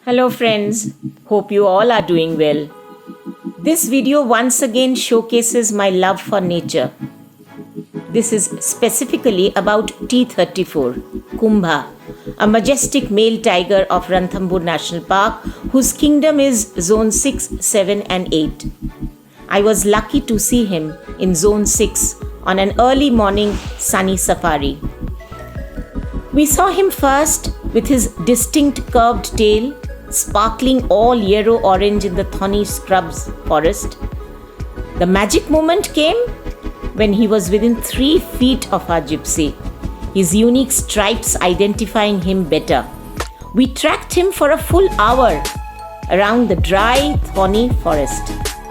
Hello friends, hope you all are doing well. This video once again showcases my love for nature. This is specifically about T34, Kumbha, a majestic male tiger of Ranthambore National Park whose kingdom is Zone 6, 7 and 8. I was lucky to see him in Zone 6 on an early morning sunny safari. We saw him first with his distinct curved tail sparkling all yellow-orange in the thorny scrubs forest. The magic moment came when he was within 3 feet of our gypsy, his unique stripes identifying him better. We tracked him for a full hour around the dry, thorny forest.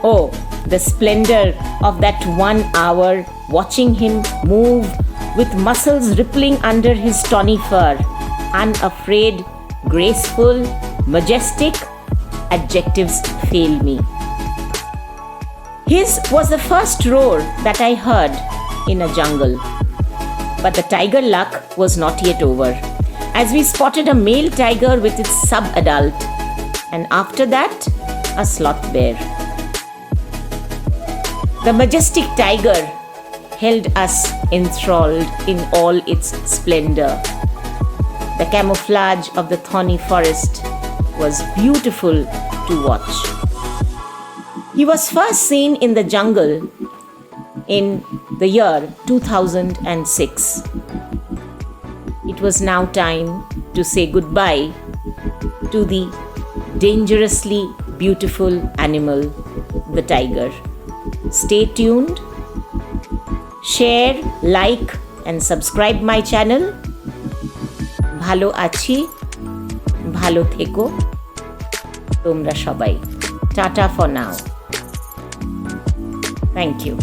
Oh, the splendor of that 1 hour watching him move with muscles rippling under his tawny fur, unafraid, graceful, majestic, adjectives fail me. His was the first roar that I heard in a jungle. But the tiger luck was not yet over, as we spotted a male tiger with its sub-adult, and after that, a sloth bear. The majestic tiger held us enthralled in all its splendor. The camouflage of the thorny forest was beautiful to watch. He was first seen in the jungle in the year 2006. It was now time to say goodbye to the dangerously beautiful animal, the tiger. Stay tuned, share, like and subscribe my channel. ভালো আছি, ভালো থেকো তোমরা সবাই। Tata for now. Thank you.